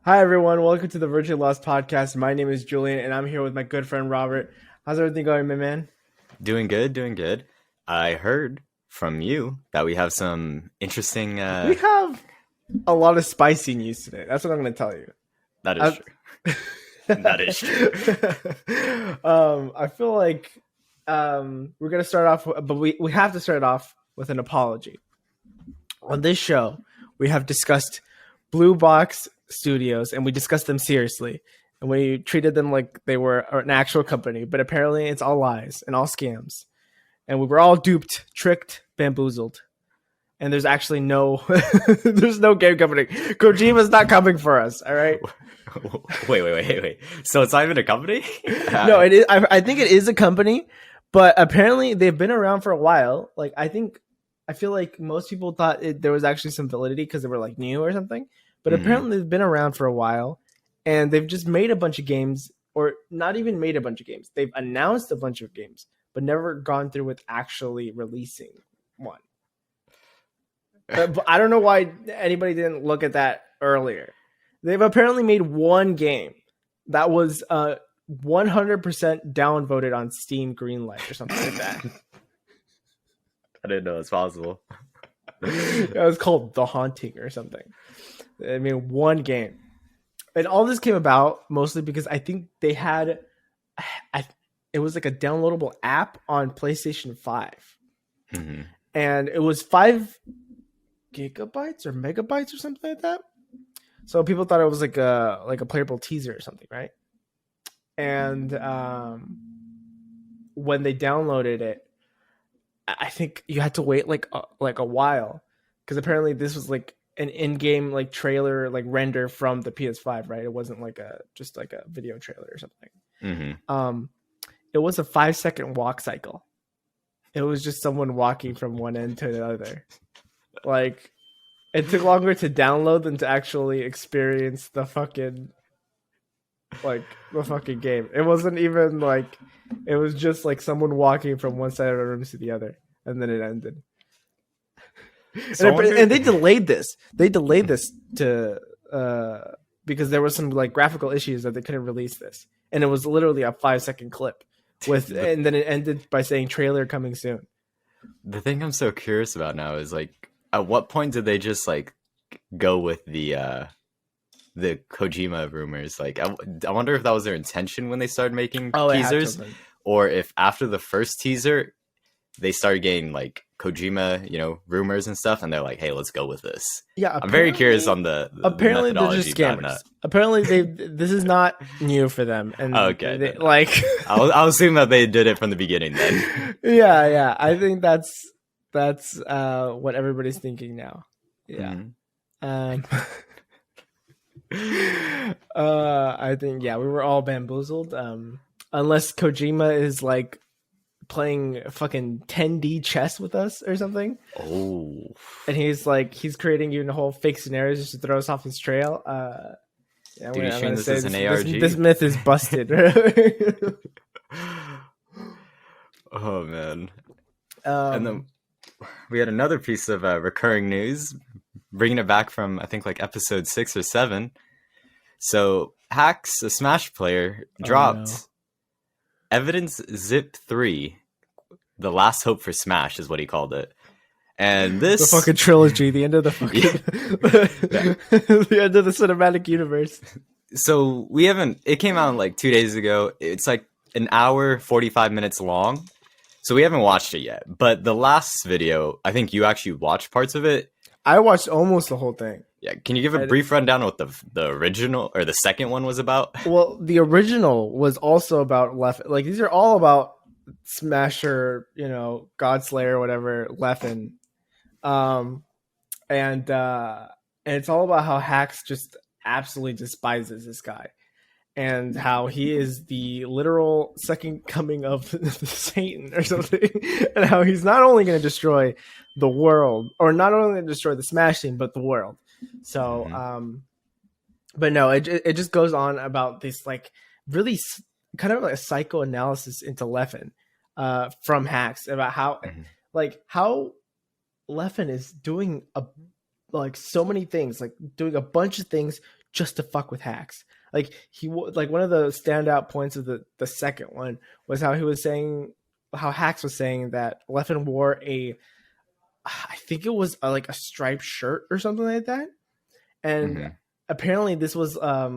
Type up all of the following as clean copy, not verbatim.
Hi, everyone. Welcome to the Virtually Lost podcast. My name is Julian, and I'm here with my good friend Robert. How's everything going, my man? Doing good, doing good. I heard from you that we have some interesting. We have a lot of spicy news today. That's what I'm going to tell you. That is true. That is true. I feel like we're going to start off, but we have to start off with an apology. On this show, we have discussed Blue Box Studios, and we discussed them seriously. And we treated them like they were an actual company, but apparently it's all lies and all scams. And we were all duped, tricked, bamboozled. And there's actually no, there's no game company. Kojima's not coming for us. All right. Wait. So it's not even a company? No, it is. I think it is a company, but apparently they've been around for a while. Like I feel like most people thought there was actually some validity because they were like new or something. But apparently they've been around for a while. And they've just made a bunch of games, or not even made a bunch of games. They've announced a bunch of games, but never gone through with actually releasing one. But I don't know why anybody didn't look at that earlier. They've apparently made one game that was 100% downvoted on Steam Greenlight or something like that. I didn't know it's possible. It was called The Haunting or something. I mean, one game. And all this came about mostly because I think they had, it was like a downloadable app on PlayStation 5. Mm-hmm. And it was 5 gigabytes or megabytes or something like that. So people thought it was like a playable teaser or something, right? And when they downloaded it, I think you had to wait like a while because apparently this was like an in-game like trailer like render from the PS5, right? It wasn't like just like a video trailer or something. Mm-hmm. It was a 5-second walk cycle. It was just someone walking from one end to the other. Like it took longer to download than to actually experience the fucking game. It wasn't even like it was just like someone walking from one side of the room to the other, and then it ended. And they delayed this. They delayed this to because there was some like graphical issues that they couldn't release this, and it was literally a 5-second clip and then it ended by saying trailer coming soon. The thing I'm so curious about now is like, at what point did they just like go with the Kojima rumors? Like, I wonder if that was their intention when they started making teasers, or if after the first teaser they started getting like Kojima, rumors and stuff, and they're like, "Hey, let's go with this." Yeah, I'm very curious on the apparently they're just scammers. Apparently, this is not new for them. And okay, I'll assume that they did it from the beginning then. Yeah. I think that's what everybody's thinking now. Yeah. Mm-hmm. I think we were all bamboozled. Unless Kojima is like playing fucking 10D chess with us or something. Oh. And he's creating even a whole fake scenarios just to throw us off his trail. Dude, you saying this is an ARG? This myth is busted. Oh man. And then we had another piece of recurring news, bringing it back from I think like episode 6 or 7. So Hacks, a Smash player, dropped Evidence Zip 3, the last hope for Smash is what he called it. And this the fucking trilogy, the end of the fucking the end of the cinematic universe. So it came out like 2 days ago. It's like an hour 45 minutes long. So we haven't watched it yet. But the last video, I think you actually watched parts of it. I watched almost the whole thing. Yeah, can you give a brief rundown of what the original or the second one was about? Well, the original was also about Leffen. Like these are all about Smasher, Godslayer, whatever, Leffen. And it's all about how Hacks just absolutely despises this guy, and how he is the literal second coming of Satan or something, and how he's not only going to destroy the world, or not only going to destroy the Smash team, but the world. So, but no, it just goes on about this like really kind of like a psychoanalysis into Leffen from Hacks about how how Leffen is doing so many things, like doing a bunch of things just to fuck with hacks. Like like one of the standout points of the second one was how he was saying, how Hacks was saying that Leffen wore I think it was like a striped shirt or something like that, and apparently this was a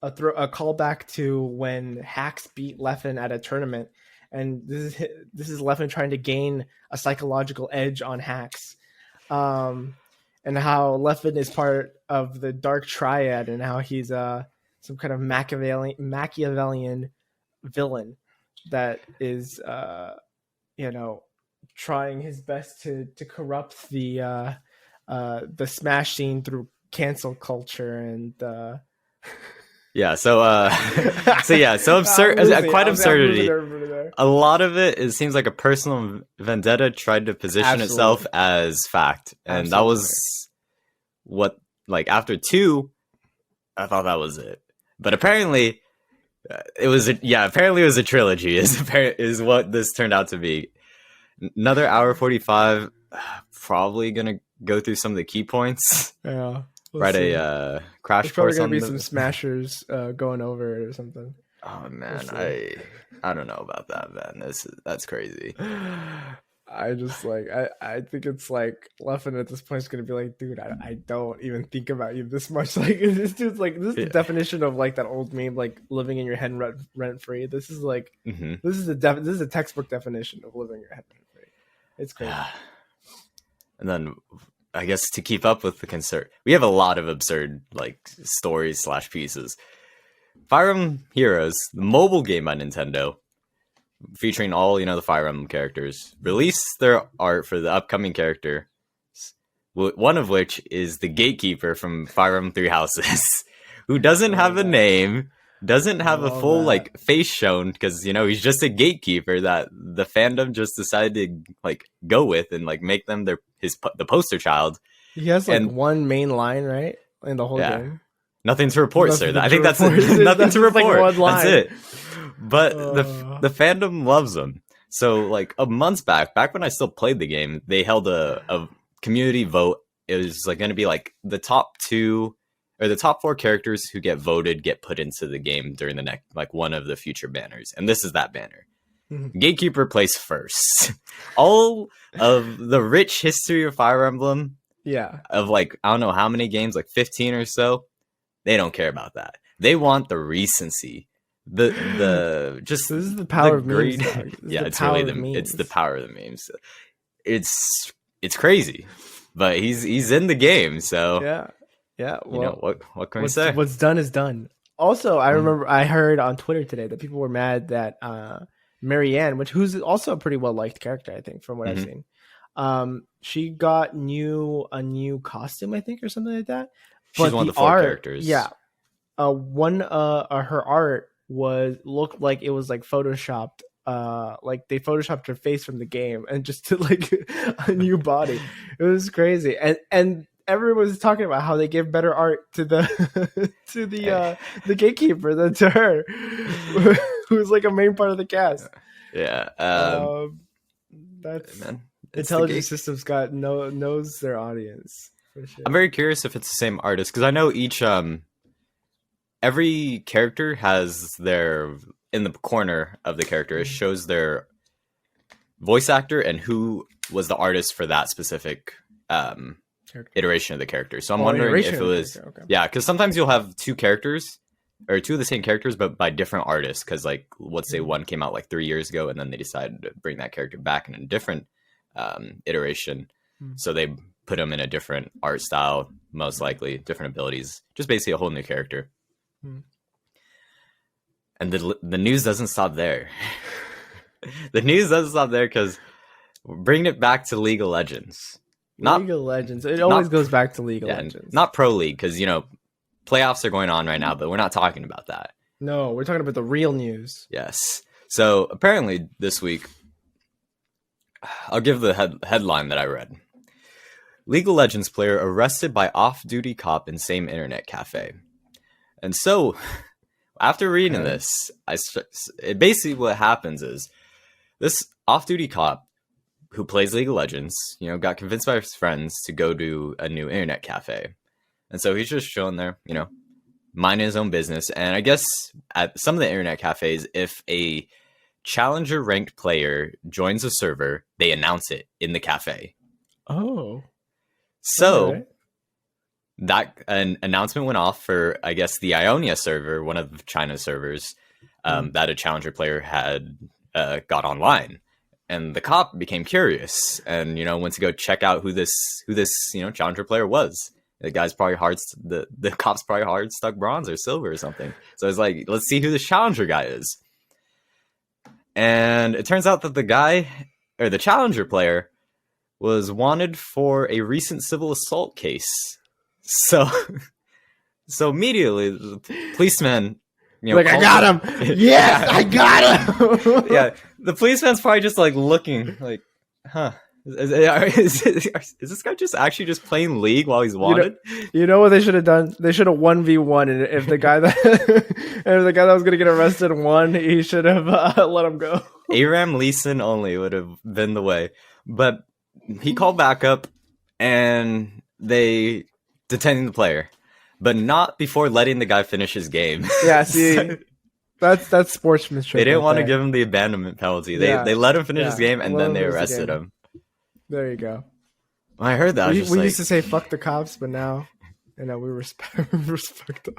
callback to when Hacks beat Leffen at a tournament, and this is Leffen trying to gain a psychological edge on Hacks, and how Leffen is part of the Dark Triad, and how he's some kind of Machiavellian villain that is trying his best to corrupt the Smash scene through cancel culture and so absurd, quite absurdity. A lot of it seems like a personal vendetta tried to position itself as fact, and that was what, like, after 2, I thought that was it, but apparently it was a trilogy is what this turned out to be. Another hour 45, probably gonna go through some of the key points. Yeah, write a crash course. There's probably gonna be some smashers going over it or something. Oh man, I don't know about that, man. That's crazy. I just like I think it's like Leffen at this point is gonna be like, dude, I don't even think about you this much. Like this dude's like, this is the definition of like that old meme, like living in your head rent free. This is like this is a textbook definition of living in your head rent free. It's crazy. And then I guess to keep up with the concern, we have a lot of absurd like stories / pieces. Fire Emblem Heroes, the mobile game by Nintendo, featuring all the Fire Emblem characters, released their art for the upcoming character, one of which is the Gatekeeper from Fire Emblem Three Houses, who doesn't have a name, doesn't have a full like face shown, because he's just a gatekeeper that the fandom just decided to like go with and like make them the poster child. He has like one main line, right, in the whole game. Nothing to report, sir. I think that's it. Nothing to report. Like one line. That's it. But the fandom loves them. So like a month back when I still played the game, they held a community vote. It was like going to be like the top 2 or the top 4 characters who get voted get put into the game during the next, like, one of the future banners, and this is that banner. Gatekeeper placed first. All of the rich history of Fire Emblem, of like I don't know how many games, like 15 or so. They don't care about that. They want the recency. The just this is the power of memes. It's really it's the power of the memes. It's crazy, but he's in the game, so well, what can we say? What's done is done. Also, I remember I heard on Twitter today that people were mad that Marianne, who's also a pretty well liked character, I think, from what I've seen, she got a new costume, I think, or something like that. She's one of the 4 characters. Yeah. Her art looked like it was like photoshopped. Like they photoshopped her face from the game and just to like a new body. It was crazy. And everyone was talking about how they give better art to the the gatekeeper than to her, who's like a main part of the cast. Yeah. That's intelligence systems knows their audience. Sure. I'm very curious if it's the same artist, because I know each every character has their, in the corner of the character, it shows their voice actor and who was the artist for that specific iteration of the character. So I'm wondering if it was because sometimes you'll have 2 characters or 2 of the same characters but by different artists, because like let's say one came out like 3 years ago and then they decided to bring that character back in a different iteration. So they put him in a different art style, most likely different abilities, just basically a whole new character. And the news doesn't stop there. The news doesn't stop there, because bringing it back to League of Legends. League of Legends. It always goes back to League of Legends. Not Pro League, because playoffs are going on right now, but we're not talking about that. No, we're talking about the real news. Yes. So apparently this week, I'll give the headline that I read. League of Legends player arrested by off-duty cop in same internet cafe. And so, after reading this, basically what happens is this off-duty cop who plays League of Legends, got convinced by his friends to go to a new internet cafe. And so he's just chilling there, minding his own business. And I guess at some of the internet cafes, if a challenger ranked player joins a server, they announce it in the cafe. Oh. So right. That an announcement went off for, I guess, the Ionia server, one of China's servers, that a challenger player had got online. And the cop became curious and, went to go check out who this challenger player was. The guy's probably the cop's probably hard stuck bronze or silver or something. So it's like, let's see who this challenger guy is. And it turns out that the challenger player was wanted for a recent civil assault case. So immediately the policeman, I got him. Yes, I got him. Yeah, the policeman's probably just like looking like, huh. Is this guy just playing League while he's wanted? You know what they should have done? They should have 1v1, and if the guy that was gonna get arrested won, he should have let him go. Aram Leeson only would have been the way, but he called back up, and they detained the player, but not before letting the guy finish his game. Yeah, see. That's sportsmanship. They didn't want to give him the abandonment penalty. They let him finish his game, and then they arrested him. There you go. When I heard that, we used to say "fuck the cops," but now, we respect them.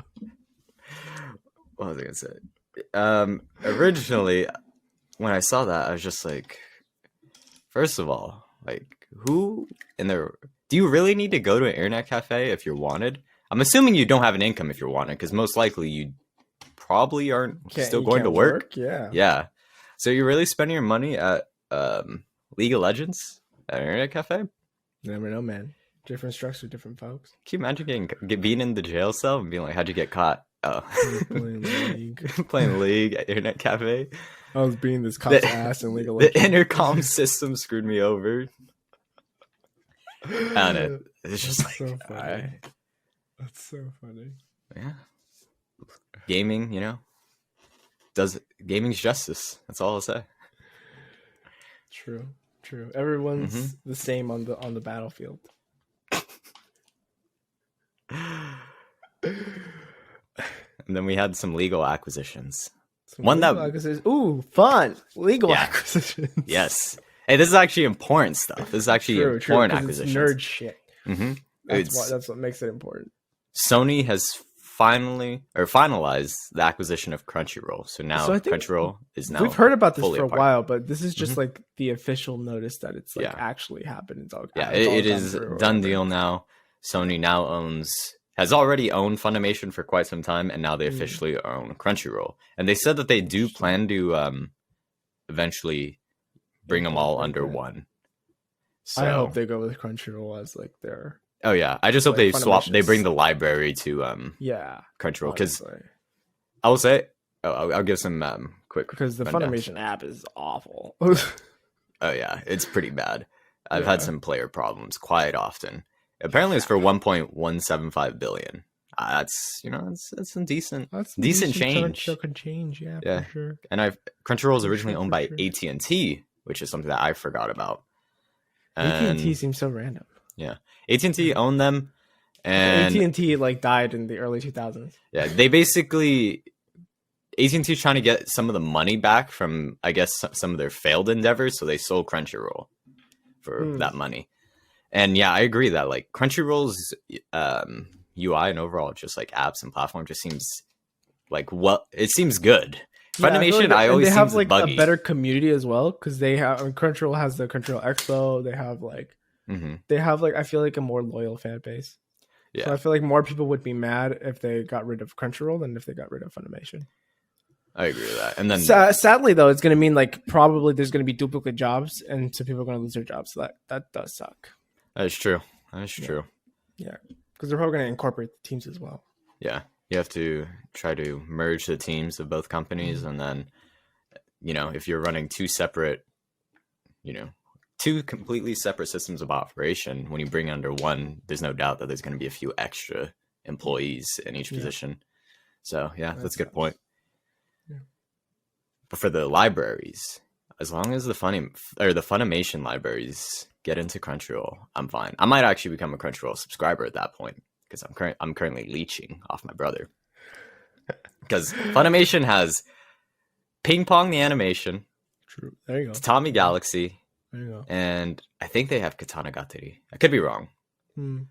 What was I gonna say? Originally, when I saw that, I was just like, first of all, like, who in there? Do you really need to go to an internet cafe if you're wanted? I'm assuming you don't have an income if you're wanted, because most likely you probably aren't still going to work. Yeah. So you're really spending your money at League of Legends at an internet cafe? Never know, man. Different structure, different folks. Can you imagine being in the jail cell and being like, how'd you get caught? Oh, playing League. Playing League at internet cafe. I was beating this cop's ass in League of Legends. The intercom system screwed me over. And it's just That's like, so funny. That's so funny. Yeah. Gaming, gaming's justice. That's all I'll say. True. Everyone's the same on the battlefield. And then we had some legal acquisitions. Ooh, fun. Legal acquisitions. Yes. Hey, this is actually important stuff. This is actually important acquisitions. It's nerd shit. Mm-hmm. That's what makes it important. Sony has finalized the acquisition of Crunchyroll. So now Crunchyroll is now. We've heard about this for a apart. while, but this is just like the official notice that it's actually happened. It's all, it is done deal now. Sony now has already owned Funimation for quite some time, and now they officially own Crunchyroll. And they said that they do plan to eventually bring them all under one. So I hope they go with Crunchyroll as like their. Oh yeah, I just hope they they bring the library to Crunchyroll, because I will say I'll give some quick, because the Funimation app is awful. Oh yeah, it's pretty bad. I've had some player problems quite often. Apparently it's for 1.175 billion. That's that's some decent change. Change, yeah, for sure. And Crunchyroll was originally owned by AT&T, which is something that I forgot about. AT&T seems so random. Yeah, AT&T owned them, and AT&T died in the early 2000s. Yeah, they basically AT&T trying to get some of the money back from, I guess, some of their failed endeavors, so they sold Crunchyroll for that money. And yeah, I agree that Crunchyroll's UI and overall just apps and platform just seems it seems good. Funimation, I always they have buggy. a better community as well, because they have Crunchyroll has the Crunchyroll Expo. They have they have I feel a more loyal fan base. Yeah. So I feel more people would be mad if they got rid of Crunchyroll than if they got rid of Funimation. I agree with that. And then sadly though, it's going to mean probably there's going to be duplicate jobs, and so people are going to lose their jobs. So that does suck. That is true. True. Yeah, because they're probably going to incorporate the teams as well. Yeah, you have to try to merge the teams of both companies, and then if you're running two completely separate systems of operation, when you bring under one, there's no doubt that there's going to be a few extra employees in each position. So yeah, that's a good point. Yeah. But for the libraries, as long as the Funimation libraries get into Crunchyroll, I'm fine. I might actually become a Crunchyroll subscriber at that point. because I'm currently leeching off my brother. Because Funimation has Ping Pong the animation. True. There you go. Tatami Galaxy. There you go. And I think they have Katana Gatari. I could be wrong.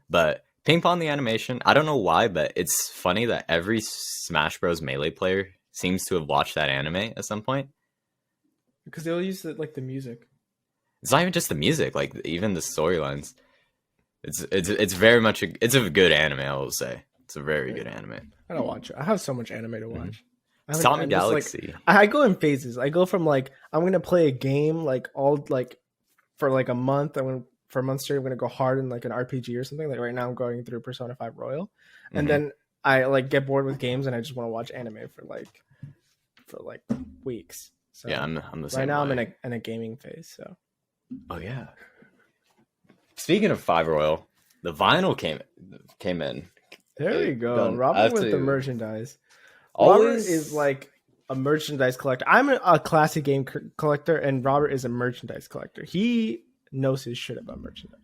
But Ping Pong the animation, I don't know why, but it's funny that every Smash Bros. Melee player seems to have watched that anime at some point. Because they all use like the music. It's not even just the music, like even the storylines. It's very much it's a good anime, I will say. It's a very good anime. I don't watch it. I have so much anime to watch. Tatami Galaxy. I go in phases. I go from like I'm gonna play a game like all like for like a month. For a month straight, I'm gonna go hard in like an RPG or something. Like right now, I'm going through Persona 5 Royal, and then I like get bored with games and I just want to watch anime for like weeks. So yeah, I'm the same. Right now, way. I'm in a gaming phase. So. Oh yeah. Speaking of 5 Royal, the vinyl came in. There you go, Robert with the merchandise. Robert is like a merchandise collector. I'm a classic game collector, and Robert is a merchandise collector. He knows his shit about merchandise.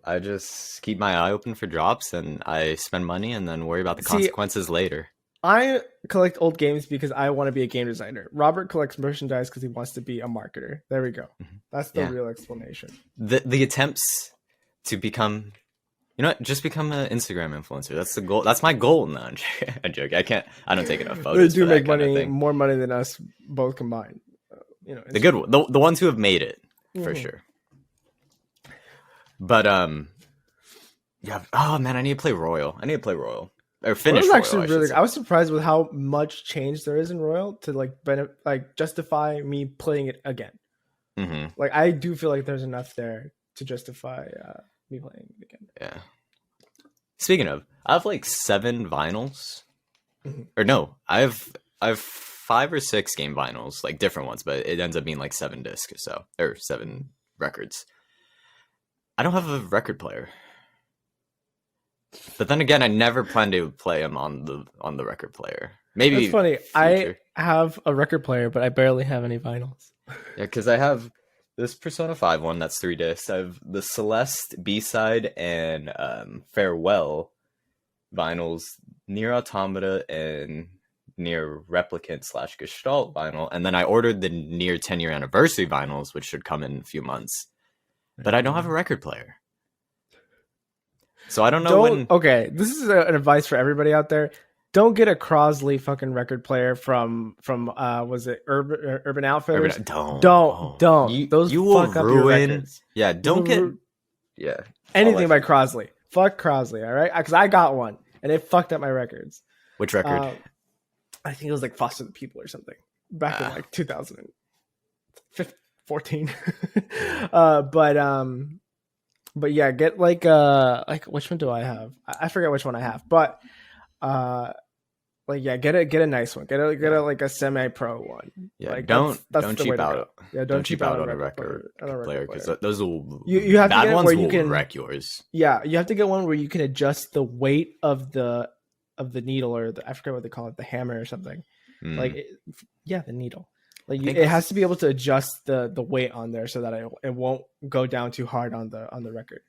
I just keep my eye open for drops, and I spend money, and then worry about the consequences later. I collect old games because I want to be a game designer. Robert collects merchandise because he wants to be a marketer. There we go. That's the real explanation. The attempts to become, just become an Instagram influencer. That's the goal. That's my goal. No, I'm joking. I don't take enough photos. They do make money, more money than us both combined. The good one, the ones who have made it for sure. But yeah. Oh man, I need to play Royal. Or finish Royal. I was surprised with how much change there is in Royal to like justify me playing it again. Like I do feel like there's enough there to justify me playing it again. Yeah. Speaking of, I have like 7 vinyls. Or no, I have 5 or 6 game vinyls, like different ones, but it ends up being like 7 discs or so, or 7 records. I don't have a record player. But then again, I never plan to play them on the record player. Maybe it's funny. Future. I have a record player, but I barely have any vinyls. Yeah, because I have this Persona 5 one that's 3 discs. I have the Celeste B-side and Farewell vinyls, Nier Automata and Nier Replicant / Gestalt vinyl, and then I ordered the Nier 10-year anniversary vinyls, which should come in a few months. But I don't have a record player. So I don't know when. Okay, this is an advice for everybody out there. Don't get a Crosley fucking record player from was it Urban Outfitters? Don't. Those you will fuck up ruin. Your records. Yeah, don't get. Anything by Crosley. Fuck Crosley, all right? Because I got one and it fucked up my records. Which record? I think it was like Foster the People or something back in like 2014. But yeah, get like which one do I have? I forget which one I have, but get a nice one. Get a like a semi-pro one. Yeah, like, don't cheap out. Yeah, don't cheap out on a record player because those will you have bad to get ones where you will can wreck yours. Yeah, you have to get one where you can adjust the weight of the needle or I forget what they call it, the hammer or something. The needle. Like it has to be able to adjust the weight on there so that it won't go down too hard on the record.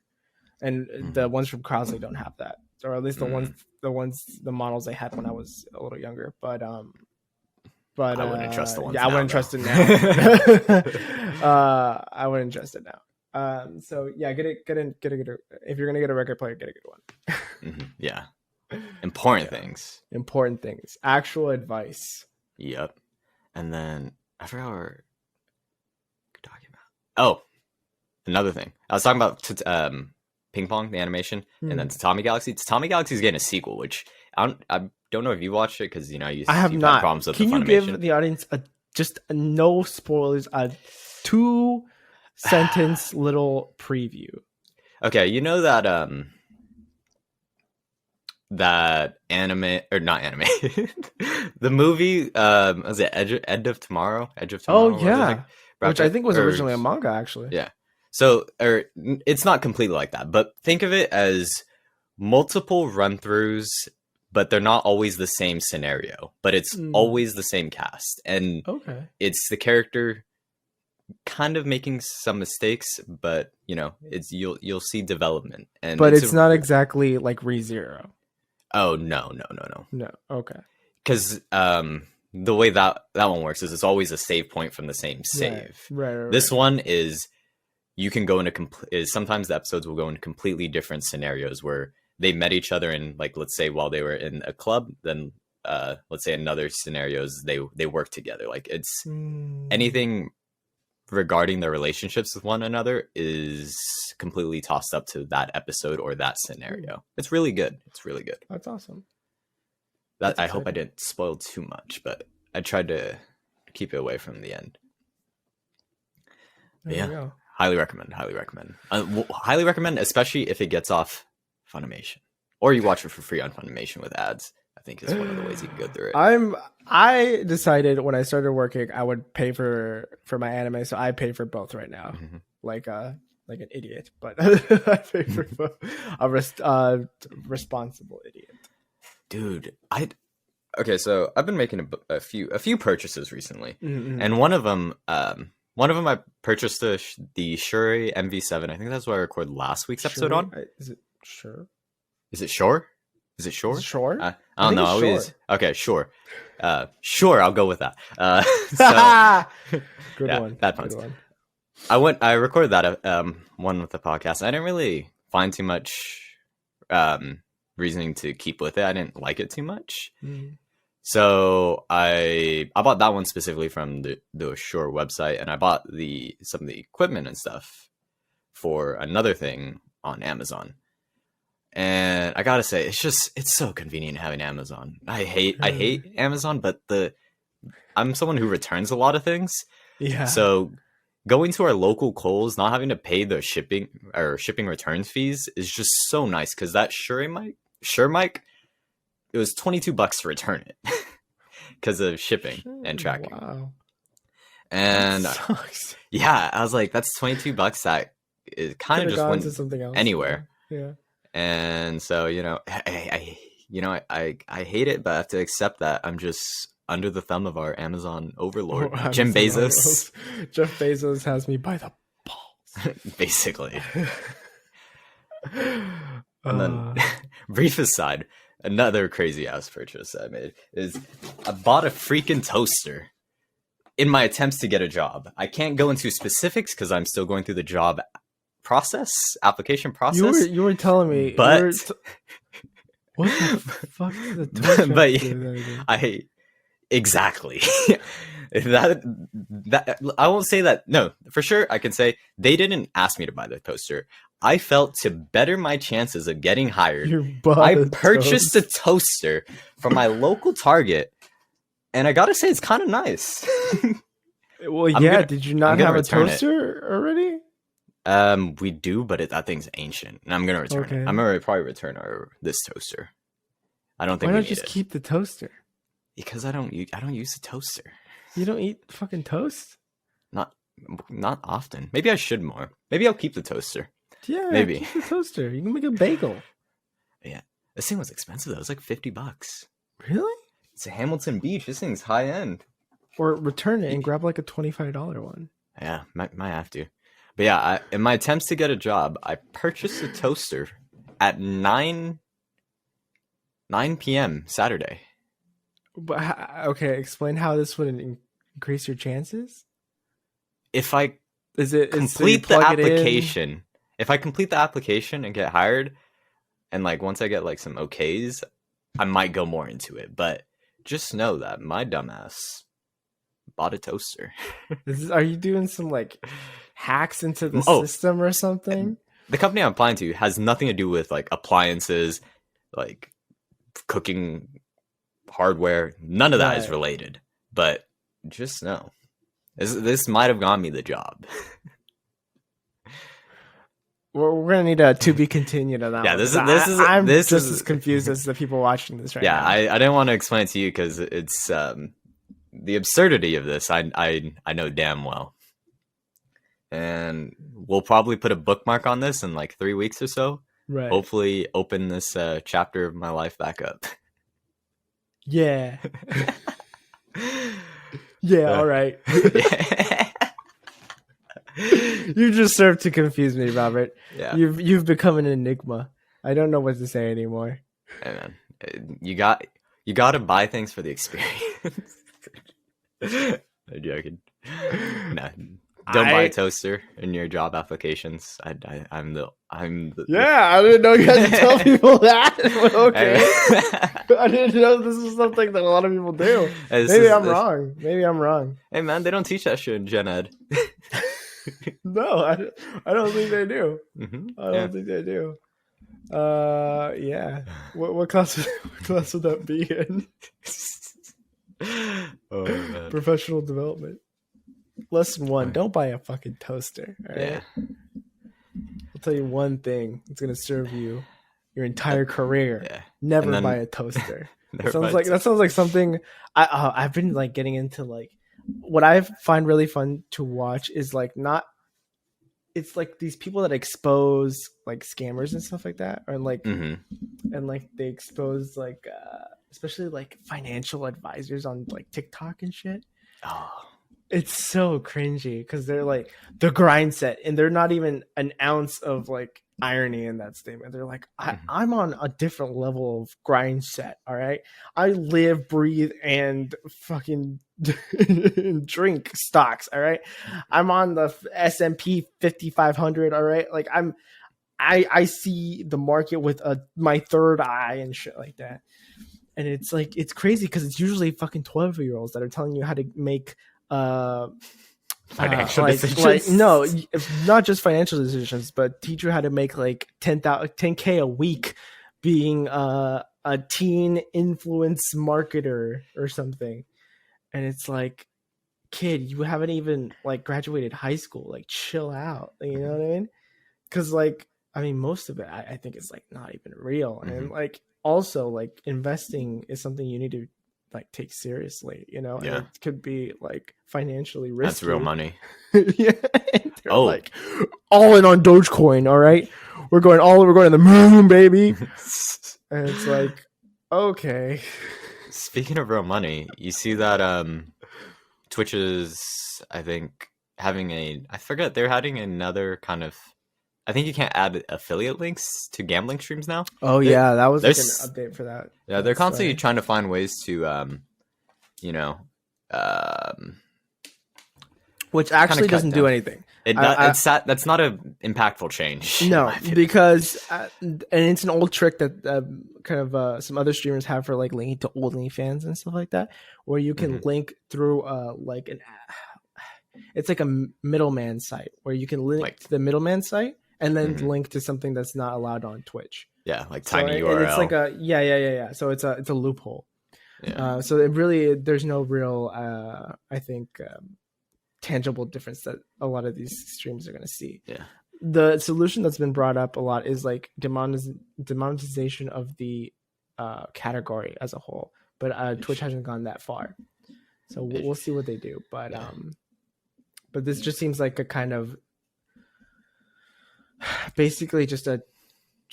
And the ones from Crosley don't have that, or at least the models they had when I was a little younger. But I wouldn't trust the ones. Yeah, now, I wouldn't trust it now. I wouldn't trust it now. So yeah, get a if you're gonna get a record player, get a good one. Yeah, important things. Actual advice. Yep. And then I forgot what we're talking about. Oh, another thing. I was talking about Ping Pong, the animation, and then Tatami Galaxy. Tatami Galaxy is getting a sequel, which I don't know if you watched it because I have not. Problems with Can the you give the audience just no spoilers, a 2-sentence little preview? Okay, you know that that anime or not anime the movie was it Edge of Tomorrow? Oh yeah, which I think was originally a manga actually. Yeah, so it's not completely like that, but think of it as multiple run-throughs, but they're not always the same scenario, but it's always the same cast, and it's the character kind of making some mistakes, but you know, it's you'll see development. And but it's not exactly like ReZero. Oh no. No. Okay. Because the way that one works is it's always a save point from the same save. Right. This one is you can go into sometimes the episodes will go into completely different scenarios where they met each other in, like, let's say while they were in a club, then let's say another scenarios they work together. Like it's anything regarding their relationships with one another is completely tossed up to that episode or that scenario. It's really good. That's awesome. I hope I didn't spoil too much, but I tried to keep it away from the end. Yeah, highly recommend. Highly recommend, especially if it gets off Funimation, or you watch it for free on Funimation with ads. I think is one of the ways you can go through it. I decided when I started working, I would pay for my anime, so I pay for both right now, like an idiot, but I pay for both. A responsible idiot. Dude, okay, so I've been making a few purchases recently, and one of them I purchased the Shuri MV7. I think that's what I recorded last week's episode on. Is it Sure? Is it Shore? Is it Shore? Sure. I don't know. Okay, sure. Sure, I'll go with that. Good one. Bad puns. Good one. I recorded that one with the podcast. I didn't really find too much reasoning to keep with it. I didn't like it too much. So I bought that one specifically from the Shure website, and I bought some of the equipment and stuff for another thing on Amazon. And I gotta say, it's so convenient having Amazon. I hate Amazon, but I'm someone who returns a lot of things. Yeah. So going to our local Kohl's, not having to pay the shipping return fees is just so nice, because that Shure mic, it was $22 to return it because of shipping and tracking. Wow. And yeah, I was like, that's $22 that it kind of just went to something else anywhere. Yeah. And so, I hate it, but I have to accept that I'm just under the thumb of our Amazon overlord, Jeff Bezos. Jeff Bezos has me by the balls. Basically. And then, brief aside, another crazy ass purchase I made is I bought a freaking toaster in my attempts to get a job. I can't go into specifics because I'm still going through the job application process. You were telling me, but what the fuck is the toaster? But exactly that I won't say that. No, for sure I can say they didn't ask me to buy the toaster. I felt to better my chances of getting hired, I purchased a toaster from my local Target, and I gotta say it's kind of nice. Well, did you not have a toaster already? We do, but that thing's ancient, and I'm gonna return it. I'm gonna probably return this toaster. I don't think. Why not just keep the toaster? Because I don't use the toaster. You don't eat fucking toast? Not often. Maybe I should more. Maybe I'll keep the toaster. Yeah, maybe keep the toaster. You can make a bagel. Yeah, this thing was expensive though. It was like $50. Really? It's a Hamilton Beach. This thing's high end. Or return it and grab like a $25 one. Yeah, might have to. But yeah, in my attempts to get a job, I purchased a toaster at 9 p.m. Saturday. But, okay, explain how this would increase your chances. If I complete the application, and get hired, and like once I get like some okays, I might go more into it. But just know that my dumbass bought a toaster. Are you doing some like hacks into the system or something? The company I'm applying to has nothing to do with like appliances, like cooking hardware. None of that is related. But just know, this might have gotten me the job. We're gonna need a to be continued on that. Yeah, I'm just as confused as the people watching this right now. Yeah, I didn't want to explain it to you because it's the absurdity of this. I know damn well. And we'll probably put a bookmark on this in like 3 weeks or so. Right. Hopefully open this chapter of my life back up. Yeah. Yeah, all right. You just serve to confuse me, Robert. Yeah. You've become an enigma. I don't know what to say anymore. Hey man, you got to buy things for the experience. I'm joking. No, don't buy a toaster in your job applications. I'm the yeah. I didn't know you had to tell people that. But okay, I didn't know this was something that a lot of people do. Maybe I'm wrong. Hey man, they don't teach that shit in gen ed. No, I don't think they do. Mm-hmm. I don't think they do. Yeah. What class would that be in? Oh man. Professional development. Lesson 1: don't buy a fucking toaster. All right? Yeah. I'll tell you one thing. It's gonna serve you your entire career. Yeah. Never buy a toaster. That sounds like something I've been like getting into. Like what I find really fun to watch is like not. It's like these people that expose like scammers and stuff like that, or like and like they expose like especially like financial advisors on like TikTok and shit. Oh. It's so cringy because they're like the grind set, and they're not even an ounce of like irony in that statement. They're like, I'm on a different level of grind set. All right, I live, breathe, and fucking drink stocks. All right, I'm on the S&P 5500. All right, like I see the market with my third eye and shit like that. And it's like it's crazy because it's usually fucking 12-year-olds that are telling you how to make financial decisions. Like, no, not just financial decisions, but teach you how to make like 10K a week being a teen influence marketer or something. And it's like, kid, you haven't even like graduated high school. Like, chill out. You know what I mean? Because like, I mean, most of it, I think is like not even real. And like, also like investing is something you need to like take seriously, you know. Yeah. And it could be like financially risky. That's real money. Yeah. They're like all in on Dogecoin. All right, we're going to the moon, baby. And it's like, okay. Speaking of real money, you see that Twitch is, I think, I forget, they're having another kind of, I think you can't add affiliate links to gambling streams now. Oh, yeah, that was like an update for that. Yeah, they're constantly trying to find ways to, which actually doesn't do anything. That's not an impactful change. No, because and it's an old trick that kind of some other streamers have for like linking to OnlyFans and stuff like that, where you can link through like it's like a middleman site where you can link to the middleman site and then link to something that's not allowed on Twitch. Yeah, like tiny URL. And it's like yeah. So it's a loophole. Yeah. So it really, there's no real I think tangible difference that a lot of these streams are going to see. Yeah. The solution that's been brought up a lot is like demonetization of the category as a whole, but Twitch hasn't gone that far. So we'll see what they do. But this just seems like a kind of basically just an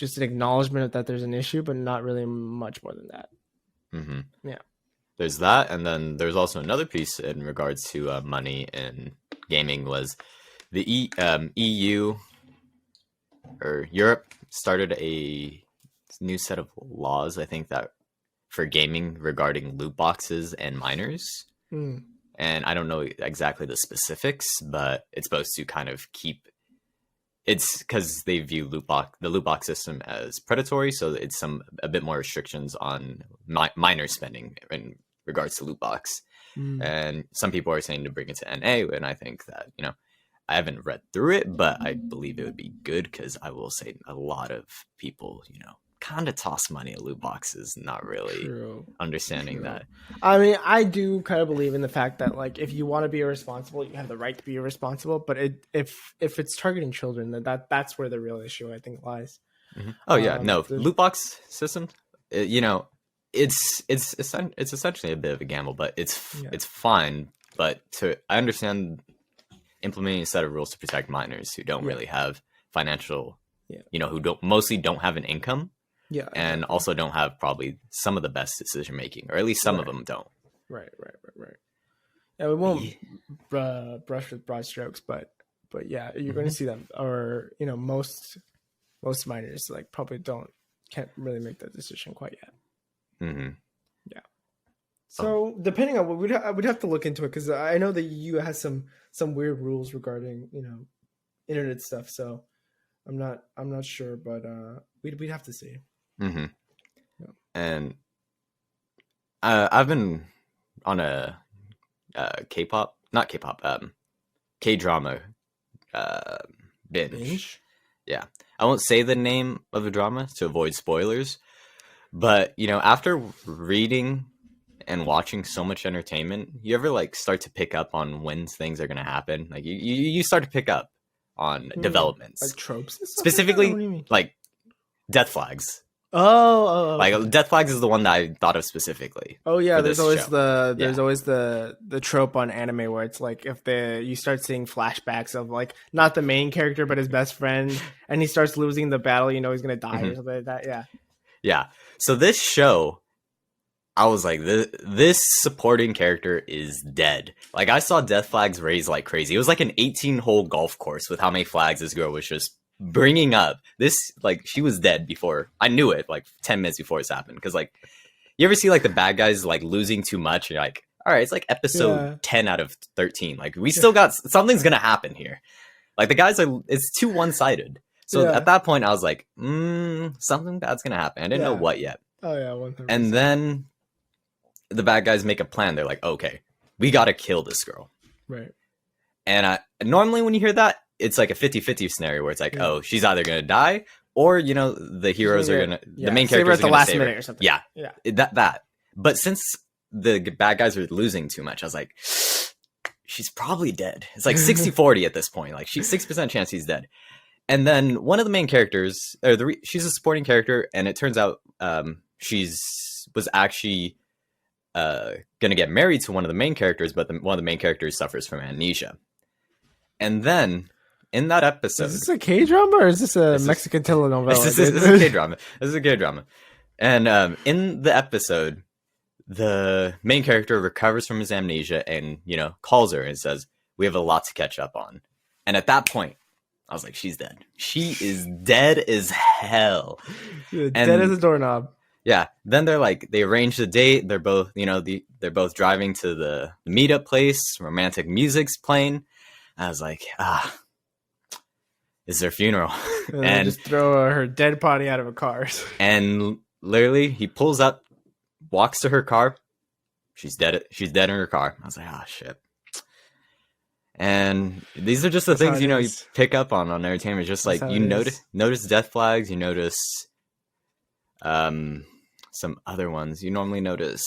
acknowledgement that there's an issue, but not really much more than that. Yeah. There's that, and then there's also another piece in regards to money in gaming was the EU or Europe started a new set of laws, I think, that for gaming regarding loot boxes and minors. And I don't know exactly the specifics, but it's supposed to kind of keep. It's because they view the loot box system as predatory, so it's a bit more restrictions on minor spending in regards to loot box. And some people are saying to bring it to NA, and I think that, I haven't read through it, but I believe it would be good because I will say a lot of people, kind of toss money at loot boxes, not really understanding that. I mean, I do kind of believe in the fact that, like, if you want to be irresponsible, you have the right to be irresponsible. But if it's targeting children, then that's where the real issue, I think, lies. Oh yeah, loot box system, it's essentially a bit of a gamble, but it's fine. But I understand implementing a set of rules to protect minors who don't really have financial, who mostly don't have an income. Yeah, and also don't have probably some of the best decision making, or at least some of them don't. Right. Yeah, we won't brush with broad strokes, but But yeah, you're going to see them, or most minors like probably can't really make that decision quite yet. Yeah. So depending on what we'd have to look into it, because I know the EU has some weird rules regarding internet stuff. So I'm not sure, but we'd have to see. Yeah. And I've been on a K-pop, not K-pop, K-drama binge. Yeah, I won't say the name of the drama to avoid spoilers, but after reading and watching so much entertainment, you ever like start to pick up on when things are going to happen? Like you start to pick up on developments, like tropes, specifically like death flags. Oh, okay. Like death flags is the one that I thought of specifically. Oh yeah, there's always the trope on anime where it's like if you start seeing flashbacks of like not the main character but his best friend, and he starts losing the battle, he's gonna die or something like that. Yeah. Yeah. So this show, I was like, this supporting character is dead. Like I saw death flags raised like crazy. It was like an 18-hole golf course with how many flags this girl was just bringing up. This, like, she was dead before I knew it, like 10 minutes before this happened. Because like, you ever see like the bad guys like losing too much? You're like, all right, it's like episode 10 out of 13. Like we still got something's gonna happen here. Like the guys it's too one-sided. So at that point I was like, something bad's gonna happen. I didn't know what yet. Oh yeah, 100%. And then the bad guys make a plan. They're like, okay, we gotta kill this girl. Right. And normally when you hear that, it's like a 50-50 scenario where it's like, oh, she's either going to die or, the heroes are going to, the main characters are going to last minute or something. Yeah. That. But since the bad guys are losing too much, I was like, she's probably dead. It's like 60-40 at this point. Like she's 6% chance he's dead. And then one of the main characters, she's a supporting character. And it turns out was actually going to get married to one of the main characters, but one of the main characters suffers from amnesia. And then in that episode, is this a K-drama or is this a Mexican telenovela? This is a K-drama. This is a K-drama. And in the episode, the main character recovers from his amnesia and calls her and says, "We have a lot to catch up on." And at that point, I was like, "She's dead. She is dead as hell. Dead as a doorknob." Yeah. Then they arrange the date. They're both they're both driving to the meetup place. Romantic music's playing. I was like, it's their funeral. And just throw her dead body out of a car. And literally, he pulls up, walks to her car. She's dead. She's dead in her car. I was like, shit. And these are just the things, you pick up on entertainment. Just like you notice death flags. You notice some other ones. You normally notice,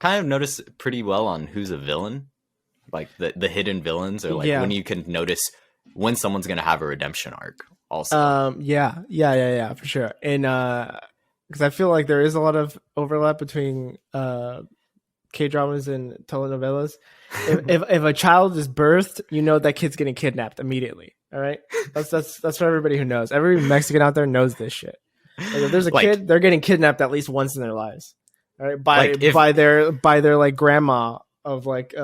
kind of notice pretty well on who's a villain. Like the hidden villains, or like when you can notice when someone's gonna have a redemption arc. Also, yeah, for sure. And because I feel like there is a lot of overlap between K-dramas and telenovelas. If a child is birthed, that kid's getting kidnapped immediately. All right, that's for everybody who knows. Every Mexican out there knows this shit. Like if there's a kid, they're getting kidnapped at least once in their lives. All right, by their like grandma of like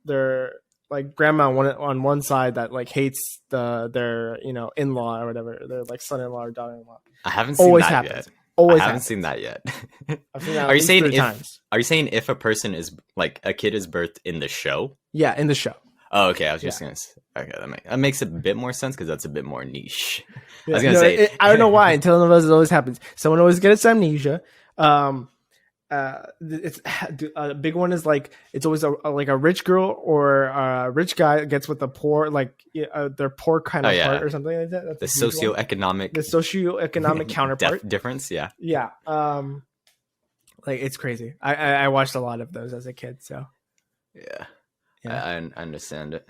their like grandma on one side that like hates their in-law or whatever, their like son-in-law or daughter-in-law. I haven't seen that yet. I haven't seen that yet. I've seen that are you saying if a person is like a kid is birthed in the show? Yeah, in the show. Oh, okay. I was just gonna say, okay, that makes a bit more sense because that's a bit more niche. I was gonna say I don't know why in telenovelas it always happens. Someone always gets amnesia. It's a big one is like it's always like a rich girl or a rich guy gets with the poor, like their poor kind of heart or something like that. That's the socioeconomic counterpart difference. Yeah. Like it's crazy. I watched a lot of those as a kid, so yeah. I understand it.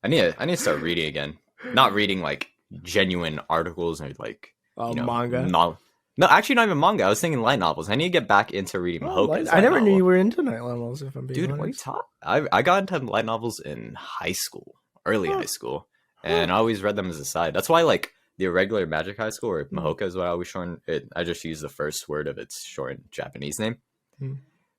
I need to start reading again. Not reading like genuine articles or like manga. No, actually, not even manga. I was thinking light novels. I need to get back into reading Mahoka's. I never knew you were into light novels. If I'm being honest. What are you talking? I got into light novels in high school, early high school, and I always read them as a side. That's why, like the regular Magic High School or Mahoka is what I always shorten it. I just use the first word of its shortened Japanese name.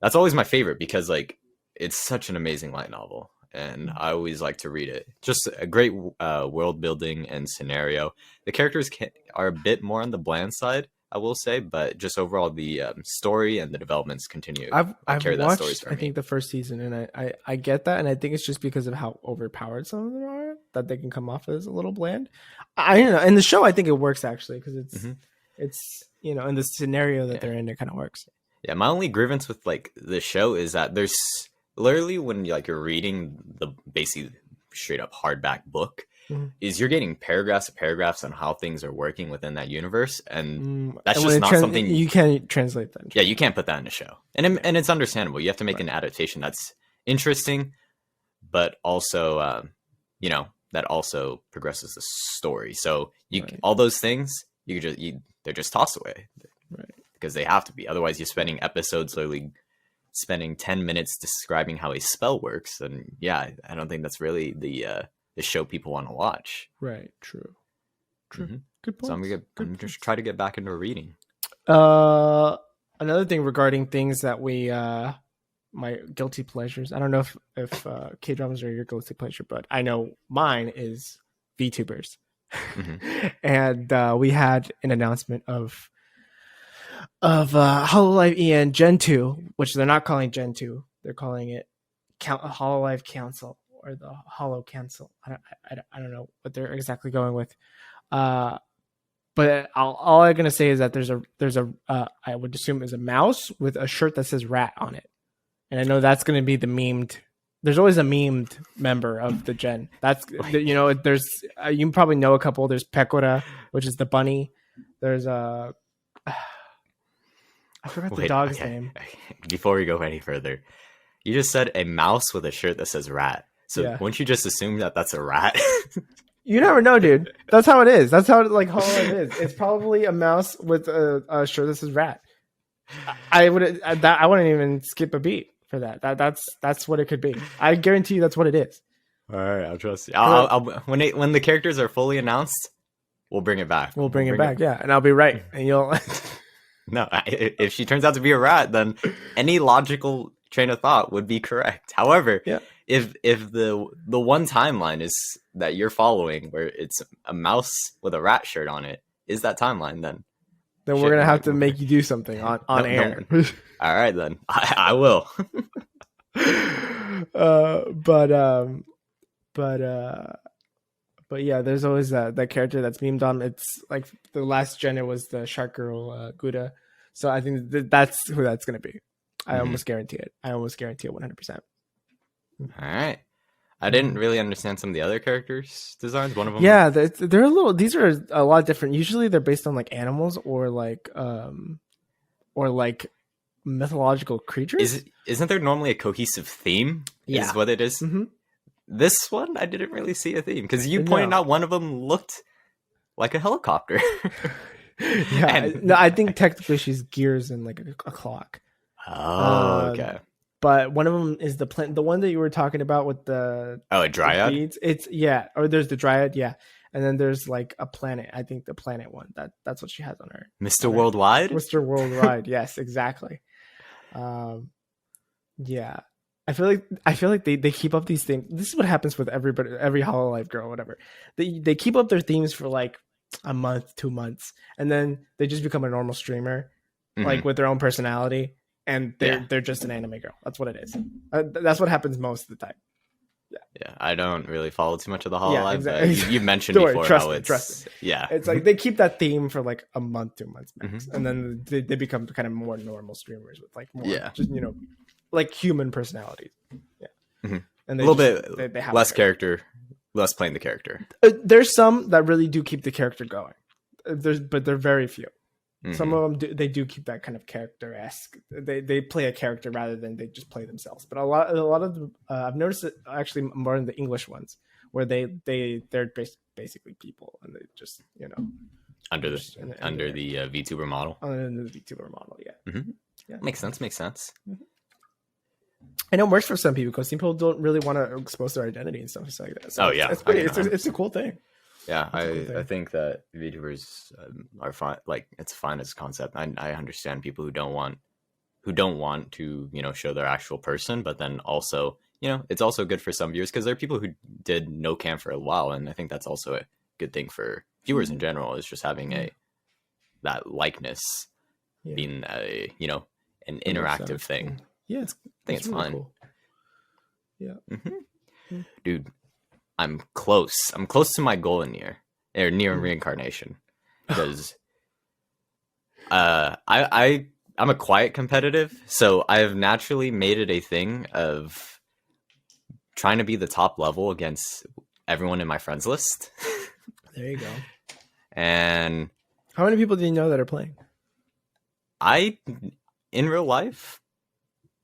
That's always my favorite because like it's such an amazing light novel. and I always like to read it. Just a great world building and scenario. The characters are a bit more on the bland side, I will say, but just overall the story and the developments continue. I've carry that stories watched for I me. think the first season, and I get that, and I think it's just because of how overpowered some of them are that they can come off as a little bland. I don't know. In the show, I think it works actually because it's you know, in the scenario that they're in, it kind of works. Yeah, my only grievance with like the show is that there's literally when you're reading the basically straight up hardback book, is you're getting paragraphs of paragraphs on how things are working within that universe, and that's just not something you can't translate that. Yeah, you can't put that in a show, and it's understandable. You have to make an adaptation that's interesting, but also you know, that also progresses the story. So all those things they're just tossed away, right? Because they have to be. Otherwise, you're spending episodes literally spending 10 minutes describing how a spell works, and yeah, I don't think that's really the show people want to watch. Right. True. Good point. So I'm just try to get back into reading. Another thing regarding things that we my guilty pleasures. I don't know if K-dramas are your guilty pleasure, but I know mine is VTubers. And we had an announcement of Hololive EN Gen 2, which they're not calling Gen 2. They're calling it Hololive Cancel or the Hollow Cancel. I don't know what they're exactly going with. But all I'm going to say is that there's a I would assume is a mouse with a shirt that says rat on it. And I know that's going to be the memed. There's always a memed member of the gen. That's, you know, there's, you probably know a couple. There's Pecora, which is the bunny. There's I forgot the dog's name. Before we go any further, you just said a mouse with a shirt that says rat. So wouldn't you just assume that that's a rat? You never know, dude. That's how it is. That's how like Hololive is. It's probably a mouse with a shirt that says rat. I wouldn't even skip a beat for that. That's what it could be. I guarantee you that's what it is. All right, I'll trust you. I'll when the characters are fully announced, we'll bring it back. We'll bring it back, yeah. And I'll be right, and you'll. No, if she turns out to be a rat, then any logical train of thought would be correct. However, if the one timeline is that you're following, where it's a mouse with a rat shirt on it, is that timeline, then we're gonna have to make you do something on air. No. All right, then I will. But yeah, there's always that character that's memed on. It's like the last gen, it was the shark girl Gouda. So I think that's who that's gonna be. I almost guarantee it. 100%. All right. I didn't really understand some of the other characters' designs. One of them, yeah, they're a little. These are a lot different. Usually, they're based on like animals or like mythological creatures. Isn't there normally a cohesive theme? Yeah, is what it is. This one, I didn't really see a theme because you pointed out one of them looked like a helicopter. I think technically she's gears and like a clock. Oh, okay. But one of them is the plant, the one that you were talking about with the a dryad. It's or there's the dryad, and then there's like a planet. I think the planet one that's what she has on her. Mr. Worldwide. Mr. Worldwide, yes, exactly. Yeah, I feel like they keep up these things. This is what happens with every Hololive girl, whatever. They keep up their themes for like a month, 2 months, and then they just become a normal streamer, like with their own personality. And they're just an anime girl. That's what it is. That's what happens most of the time. Yeah. I don't really follow too much of the Hololive. Exactly. But you mentioned before how trust me. Yeah, it's like they keep that theme for like a month, 2 months max, and then they become kind of more normal streamers with like more, just like human personalities. Yeah, and a little bit they have less character, less playing the character. There's some that really do keep the character going. But they're very few. Some of them they do keep that kind of character-esque. They play a character rather than they just play themselves. But a lot of them, I've noticed it actually more in the English ones, where they're basically people and they just under the VTuber model. Under the VTuber model, yeah. Makes sense. I know it works for some people because some people don't really want to expose their identity and stuff like that. So it's a cool thing. Yeah, I think that VTubers are fine. Like, it's fine as a concept. I understand people who don't want to show their actual person, but then also you know, it's also good for some viewers because there are people who did no cam for a while, and I think that's also a good thing for viewers in general, is just having that likeness being a, you know, an interactive thing. Yeah, I think it's really fun. Cool. Yeah. Dude, I'm close to my goal in near reincarnation, because I'm a quiet competitive, so I have naturally made it a thing of trying to be the top level against everyone in my friends list. There you go. And how many people do you know that are playing? In real life,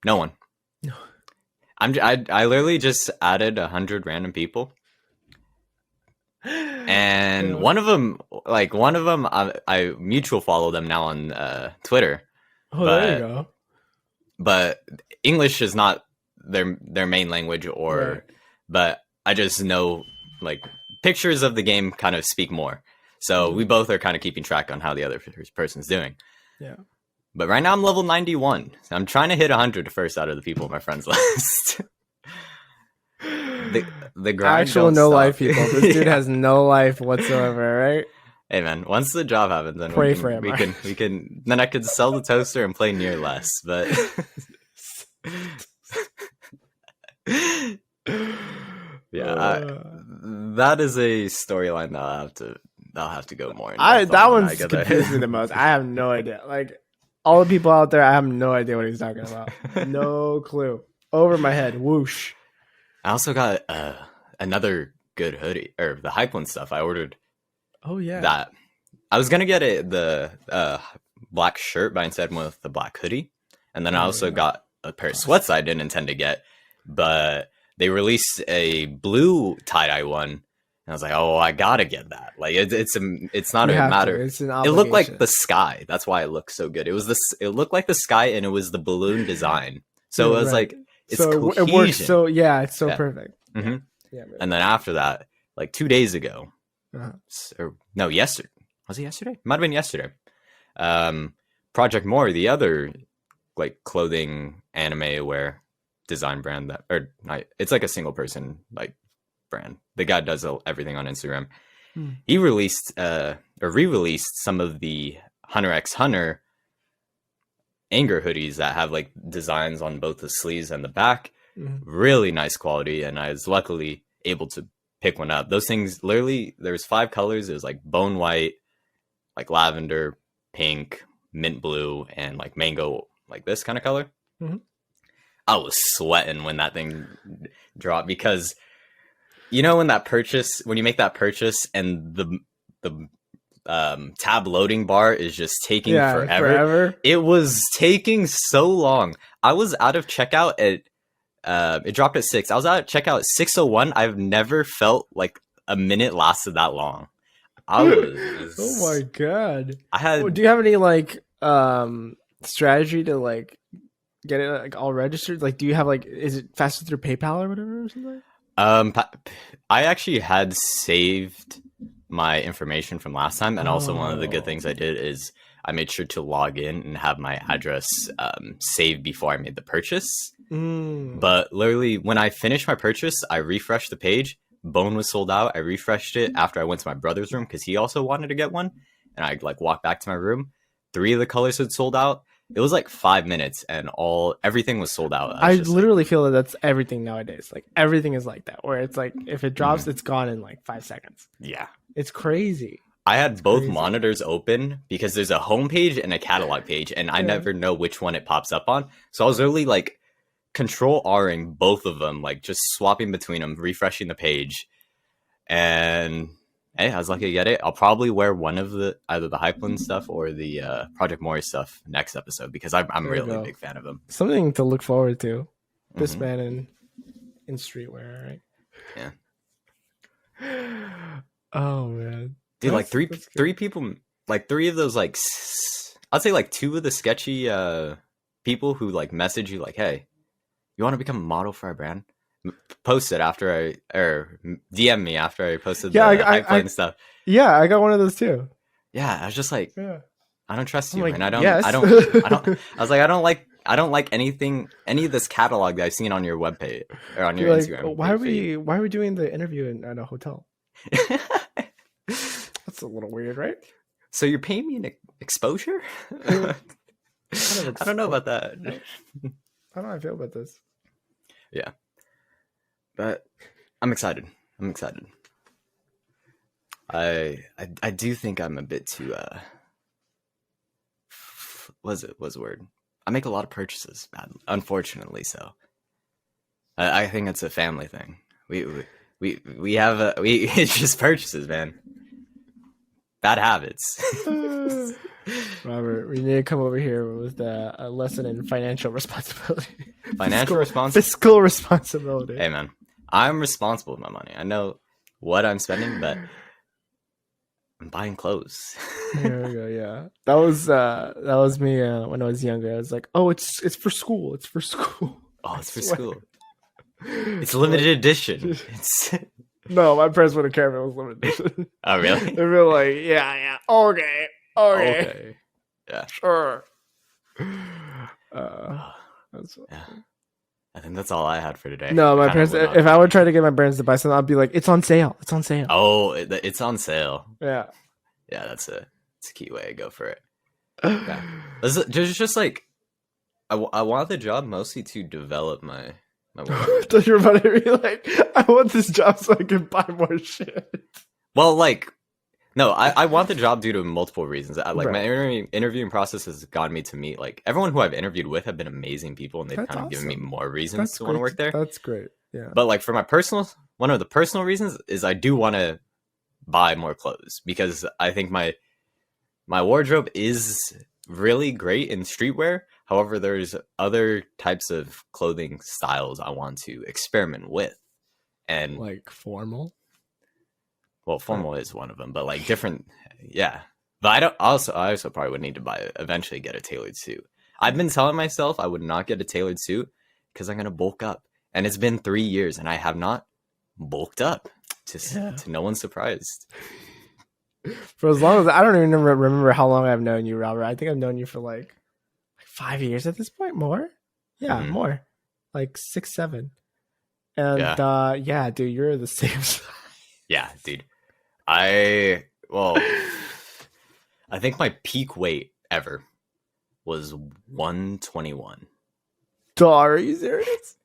no one. No. I literally just added 100 random people, and one of them I mutual follow them now on Twitter. Oh, there you go. But English is not their main language, but I just know like pictures of the game kind of speak more. So we both are kind of keeping track on how the other person's doing. Yeah. But right now I'm level 91. So I'm trying to hit 100 first out of the people on my friends list. the grind actual no life people. This dude has no life whatsoever, right? Hey man, once the job happens, then pray for him. We can then I could sell the toaster and play near less. But yeah, that is a storyline that I'll have to go more. That one's confusing me the most. I have no idea. Like all the people out there, I have no idea what he's talking about. No clue. Over my head. Whoosh. I also got another good hoodie, or the Hype One stuff. I ordered. Oh yeah. That I was gonna get the black shirt, but I instead went with the black hoodie, and then I also got a pair of sweats I didn't intend to get, but they released a blue tie-dye one. And I was like, oh, I gotta get that. Like it's not a matter. It's an obligation. It looked like the sky. That's why it looked so good. It looked like the sky, and it was the balloon design. So it was like it's cohesion. It works. So yeah, it's so perfect. Mm-hmm. Yeah. And then after that, like 2 days ago, or no, yesterday. Was it yesterday? Might have been yesterday. Project More, the other like clothing anime wear design brand it's like a single person like brand. The guy does everything on Instagram. He released or re-released some of the Hunter x Hunter Anger hoodies that have like designs on both the sleeves and the back. Really nice quality, and I was luckily able to pick one up. Those things, literally, there's 5 colors. It was like bone white, like lavender, pink, mint blue, and like mango, like this kind of color. I was sweating when that thing dropped, because you know when you make that purchase and the tab loading bar is just taking forever. It was taking so long. I was out of checkout at it dropped at 6. I was out at checkout at 6:01. I've never felt like a minute lasted that long. I was oh my god. I had do you have any like strategy to like get it like all registered? Like do you have like, is it faster through PayPal or whatever or something? I actually had saved my information from last time, and also one of the good things I did is I made sure to log in and have my address saved before I made the purchase. But literally, when I finished my purchase, I refreshed the page. Bone was sold out. I refreshed it after I went to my brother's room because he also wanted to get one, and I like walked back to my room. 3 of the colors had sold out. It was like 5 minutes, and everything was sold out. I literally feel that that's everything nowadays. Like everything is like that, where it's like if it drops, it's gone in like 5 seconds. Yeah, it's crazy. I had both monitors open because there's a home page and a catalog page, and I never know which one it pops up on. So I was literally like Control R-ing both of them, like just swapping between them, refreshing the page, and hey, I was lucky to get it. I'll probably wear one of either the Hype One stuff or the Project Mori stuff next episode, because I'm really a big fan of them. Something to look forward to. This man in streetwear, right? Yeah. Oh man, dude, like three people, like 3 of those, like I'd say like 2 of the sketchy people who like message you like, hey, you want to become a model for our brand? Post it after or DM me after I posted the Hype One stuff. Yeah, I got one of those too. Yeah, I was just like, I don't trust you, like, and I don't. Yes. I was like, I don't like I don't like any of this catalog that I've seen on your webpage or on your Like, Instagram. why are we doing the interview at a hotel? That's a little weird, right? So you're paying me an exposure? I don't know about that. I don't know how I feel about this. Yeah. But I'm excited. I do think I'm a bit too what's the word? I make a lot of purchases, unfortunately. So I think it's a family thing. We have it's just purchases, man. Bad habits. Robert, we need to come over here with a lesson in financial responsibility. Fiscal responsibility. Hey, man, I'm responsible with my money. I know what I'm spending, but I'm buying clothes. There we go. Yeah, that was me when I was younger. I was like, oh, it's for school. It's for school. Oh, it's for school. It's limited edition. No, my parents wouldn't care if it was limited edition. Oh, really? They'd be like, yeah, okay. Yeah, sure. Yeah. I think that's all I had for today. No, my parents. If I would try to get my parents to buy something, I'd be like, "It's on sale. It's on sale." Oh, it's on sale. Yeah. That's a key way to go for it. Yeah. Just like I want the job mostly to develop my work. I thought you were about to be like, I want this job so I can buy more shit. Well, like, no, I want the job due to multiple reasons. My Right. interviewing process has gotten me to meet, like, everyone who I've interviewed with have been amazing people, and they've That's kind of given me awesome. more reasons to want to work there. That's great. Yeah. But, like, for one of the personal reasons is I do want to buy more clothes, because I think my wardrobe is really great in streetwear. However, there's other types of clothing styles I want to experiment with. And like formal? Well, formal is one of them, but like different, yeah. But I also probably would need to eventually get a tailored suit. I've been telling myself I would not get a tailored suit because I'm gonna bulk up, and it's been 3 years and I have not bulked up. To no one's surprised. For as long as I don't even remember how long I've known you, Robert. I think I've known you for like 5 years at this point. More, yeah, more, like 6, 7. And yeah, dude, you're the same size. Yeah, dude. I think my peak weight ever was 121. Are you serious?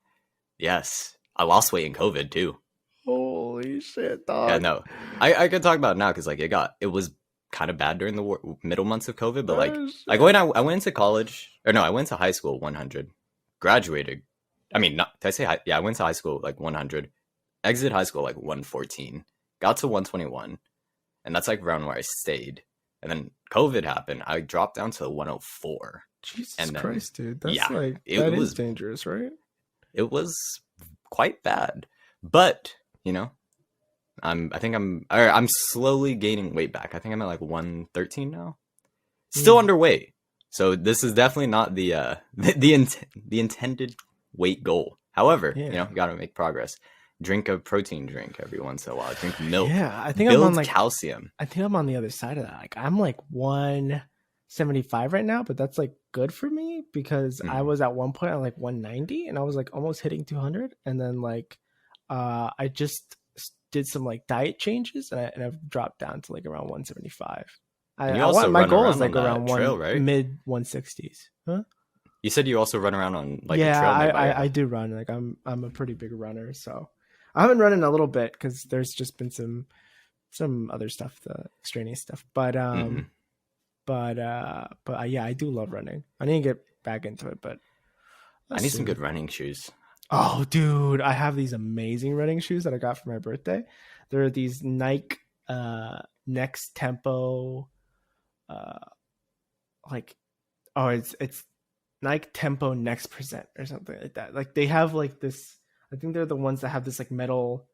Yes. I lost weight in COVID too. Holy shit, dog. Yeah, no. I could talk about it now because like it was kind of bad during the middle months of COVID, but like when I went into college, or no, I went to high school 100, graduated. I mean, not did I say high? Yeah, I went to high school like 100, exited high school like 114, got to 121, and that's like around where I stayed. And then COVID happened. I dropped down to 104. Jesus Christ, dude. That's that is dangerous, right? It was quite bad. But, you know, I'm slowly gaining weight back. I think I'm at like 113 now. Still underweight. So this is definitely not the intended weight goal. However, you know, you got to make progress. Drink a protein drink every once in a while. Drink milk. Yeah, I think I'm on like calcium. I think I'm on the other side of that. Like I'm like 175 right now, but that's like good for me because I was at one point at like 190 and I was like almost hitting 200, and then like I just did some like diet changes and I've dropped down to like around 175. My goal is like around trail, right? mid 160s. Huh? You said you also run around on like a trail. I do run. Like I'm a pretty big runner, so I haven't run in a little bit because there's just been some other stuff, the extraneous stuff. But yeah, I do love running. I need to get back into it, but I need some good running shoes. Oh, dude, I have these amazing running shoes that I got for my birthday. They're these Nike Next Tempo, it's Nike Tempo Next Percent or something like that. Like they have like this. I think they're the ones that have this like metal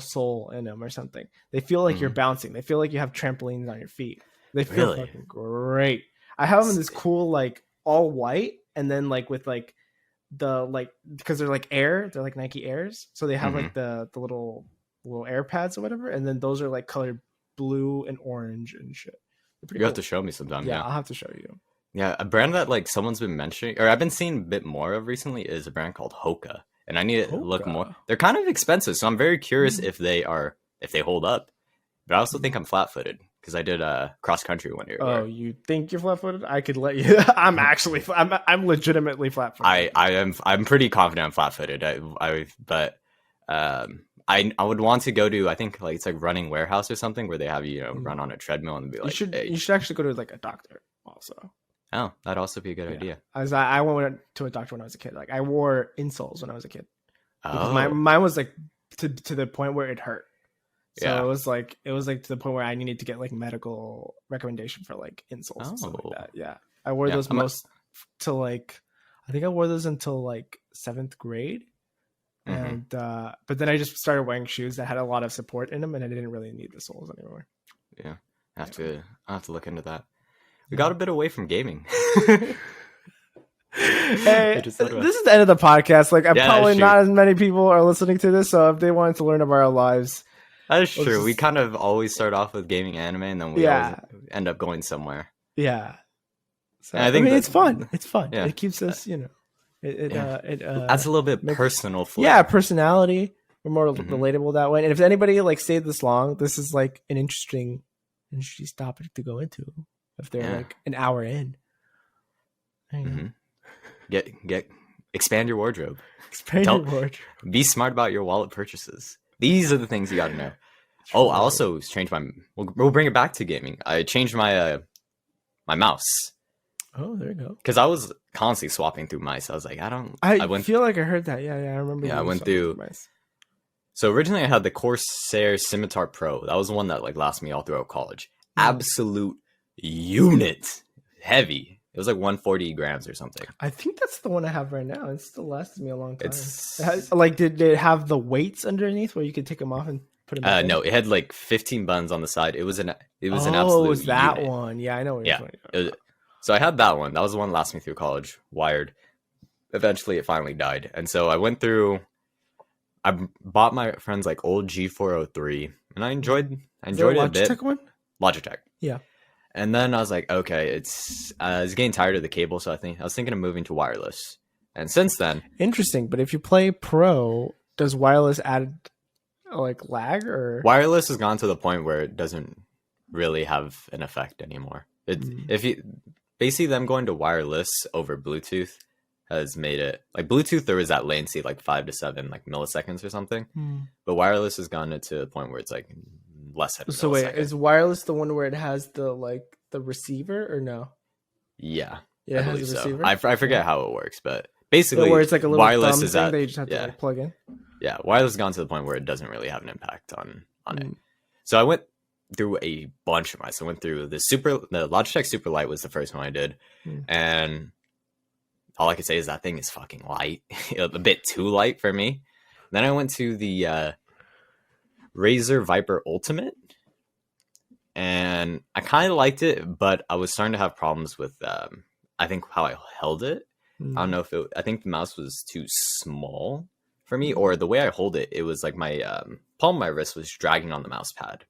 sole in them or something. They feel like you're bouncing. They feel like you have trampolines on your feet. They feel fucking great. I have them in this cool like all white, and then like with like the like because they're like air, they're like Nike Airs, so they have like the little air pads or whatever, and then those are like colored blue and orange and shit. You have to show me sometime. Yeah, I'll have to show you. Yeah, a brand that like someone's been mentioning, or I've been seeing a bit more of recently, is a brand called Hoka, and I need to look more. Hoka. They're kind of expensive, so I'm very curious if they hold up. But I also think I'm flat-footed because I did cross country one year. Oh, you think you're flat-footed? I could let you. I'm legitimately flat-footed. I'm pretty confident I'm flat-footed. I would want to go to, I think like it's like Running Warehouse or something where they have you run on a treadmill and be like, you should actually go to like a doctor also. Oh, that'd also be a good idea. I went to a doctor when I was a kid. Like I wore insoles when I was a kid. Because Oh, mine was like to the point where it hurt. So yeah. it was like to the point where I needed to get like medical recommendation for like insoles and stuff like that. Yeah. I wore those till like I think I wore those until like 7th grade. And but then I just started wearing shoes that had a lot of support in them and I didn't really need the soles anymore. Yeah. I'll have to look into that. We got a bit away from gaming. Hey, this is the end of the podcast. Like, probably not as many people are listening to this, so if they wanted to learn about our lives, that is true. We kind of always start off with gaming anime, and then we always end up going somewhere. Yeah, so, I think it's fun. It's fun. Yeah. It keeps us, it adds a little bit personal flavor. Yeah, personality. We're more relatable that way. And if anybody like stayed this long, this is like an interesting topic to go into. If they're like an hour in, expand your wardrobe. Your wardrobe. Be smart about your wallet purchases. These are the things you got to know. Oh, I also changed my. We'll bring it back to gaming. I changed my my mouse. Oh, there you go. Because I was constantly swapping through mice. I was like, I feel like I heard that. Yeah, I remember. Yeah, I went through mice. So originally I had the Corsair Scimitar Pro. That was the one that like lasted me all throughout college. Absolute unit. Heavy. It was like 140 grams or something. I think that's the one I have right now. It still lasted me a long time. Did it have the weights underneath where you could take them off and put them back in? No, it had like 15 buttons on the side. It was an absolute it was that unit. one. Yeah, I know what you're talking about. So I had that one. That was the one that lasted me through college. Wired. Eventually it finally died. And so I went through. I bought my friend's like old G403 and I enjoyed it a bit. Logitech one? Logitech. Yeah. And then I was like, okay, I was getting tired of the cable, so I was thinking of moving to wireless. And since then, interesting. But if you play pro, does wireless add like lag or wireless has gone to the point where it doesn't really have an effect anymore. If you basically them going to wireless over Bluetooth has made it like Bluetooth. There was that latency like 5 to 7 like milliseconds or something, but wireless has gone to a point where it's like less than. So wait, is wireless the one where it has the receiver or no? Yeah, it has a receiver. I forget how it works, but basically, where it's like a little wireless is that you just have to like plug in. Yeah, wireless has gone to the point where it doesn't really have an impact on it. So I went through a bunch of mice. I went through the Logitech Super Light was the first one I did, and all I could say is that thing is fucking light, a bit too light for me. Then I went to the Razer Viper Ultimate, and I kind of liked it, but I was starting to have problems with I think how I held it. I don't know if I think the mouse was too small for me, or the way I hold it, it was like my palm of my wrist was dragging on the mouse pad.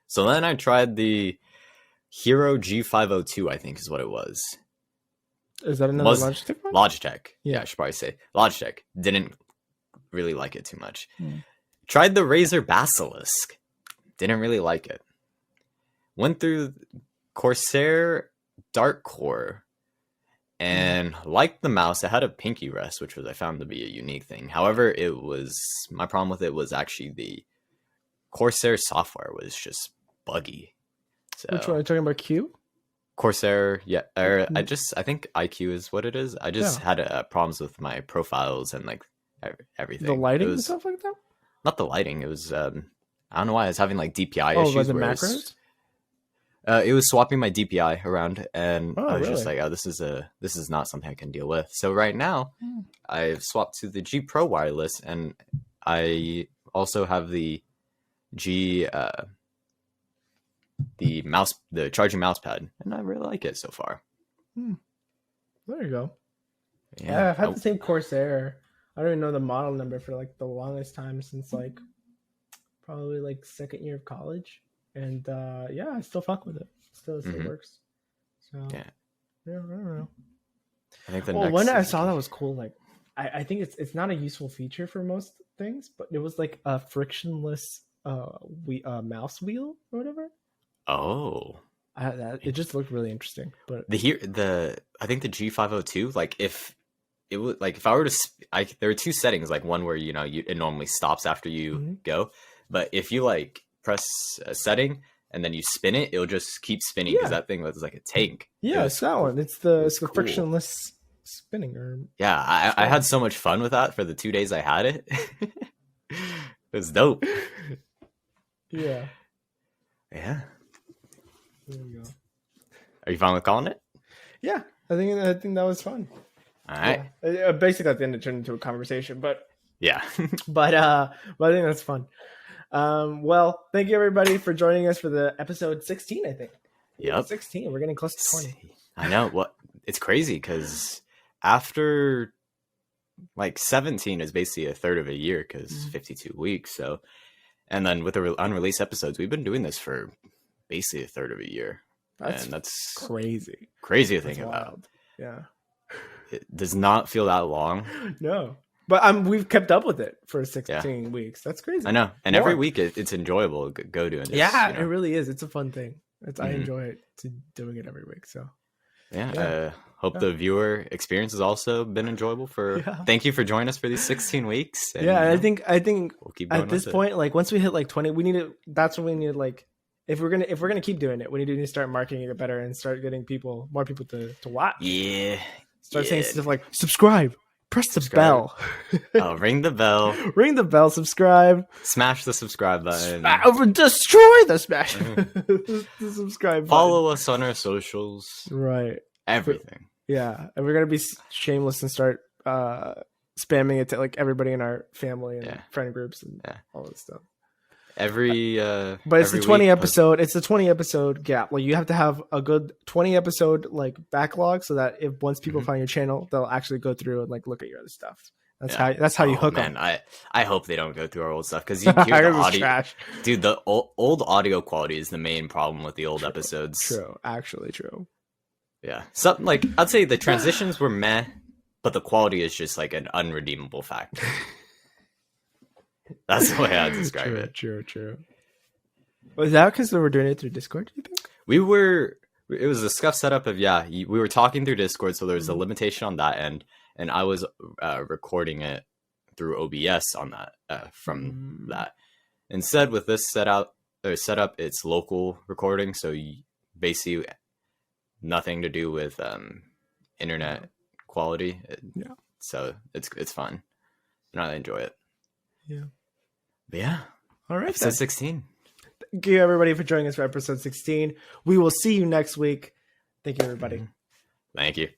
So then I tried the Hero G502, I think is what it was. Is that another Logitech one? Logitech. Yeah, I should probably say. Logitech. Didn't really like it too much. Tried the Razer Basilisk. Didn't really like it. Went through Corsair Dark Core. And liked the mouse. It had a pinky rest, which I found to be a unique thing. However, my problem with it was actually the Corsair software was just buggy. So, which one are you talking about? Q? Corsair, yeah. I think IQ is what it is. I just had problems with my profiles and like everything. The lighting and stuff like that? Not the lighting. It was I don't know why I was having like DPI issues. Oh, the macros? It was swapping my DPI around, and I was just like, "Oh, this is not something I can deal with." So right now, I've swapped to the G Pro wireless, and I also have the the charging mouse pad, and I really like it so far. There you go. Yeah, I've had the same Corsair. I don't even know the model number for like the longest time since like probably like second year of college. And I still fuck with it. Still works. So Yeah. I don't know. I think the well, next one I saw that was cool. Like, I think it's not a useful feature for most things, but it was like a frictionless mouse wheel or whatever. Oh, it just looked really interesting. But I think the G502, like if it was like if I were to there are two settings, like one where it normally stops after you go, but if you like press a setting and then you spin it, it'll just keep spinning because that thing was like a tank. Yeah, it's that one. It's the cool. frictionless spinning. Yeah, I had so much fun with that for the 2 days I had it. It was dope. Yeah. Yeah. There you go. Are you fine with calling it? Yeah, I think that was fun. All right. Yeah. Basically, at the end, it turned into a conversation, but yeah. but I think that's fun. Well, thank you everybody for joining us for the episode 16. I think. Yep. 16. We're getting close to 20. I know. What it's crazy because after like 17 is basically a third of a year because 52 weeks. So, and then with the unreleased episodes, we've been doing this for basically a third of a year. That's crazy. Crazy to think about. Yeah. It does not feel that long. No. But we've kept up with it for 16 weeks. That's crazy. I know. And every week it's enjoyable to go doing this. Yeah, it really is. It's a fun thing. I enjoy doing it every week. So hope the viewer experience has also been enjoyable thank you for joining us for these 16 weeks. And, I think we'll keep going at this point, like once we hit like 20, that's when we need like if we're gonna keep doing it, we need to start marketing it better and start getting more people to watch. Yeah. Start saying stuff like subscribe. Press the bell. Ring the bell. Ring the bell. Subscribe. Smash the subscribe button. Destroy the smash. The subscribe button. Follow us on our socials. Right. Everything. And we're gonna be shameless and start spamming it to like everybody in our family and friend groups and all this stuff. But it's the 20 episode. It's the 20 episode gap. Like you have to have a good 20 episode like backlog so that if once people find your channel, they'll actually go through and like look at your other stuff. That's how you hook them. I hope they don't go through our old stuff because you hear the audio. Trash. Dude, the old audio quality is the main problem with the old episodes. True, actually true. Yeah, something like I'd say the transitions were meh, but the quality is just like an unredeemable factor. That's the way I'd describe it. True. Was that because we were doing it through Discord, do you think? It was a scuff setup of, we were talking through Discord, so there was a limitation on that end, and I was recording it through OBS on that, from that. Instead, with this setup, it's local recording, so basically nothing to do with internet quality. So it's fun, and I enjoy it. Yeah. But yeah. All right. Episode 16. Thank you, everybody, for joining us for episode 16. We will see you next week. Thank you, everybody. Thank you.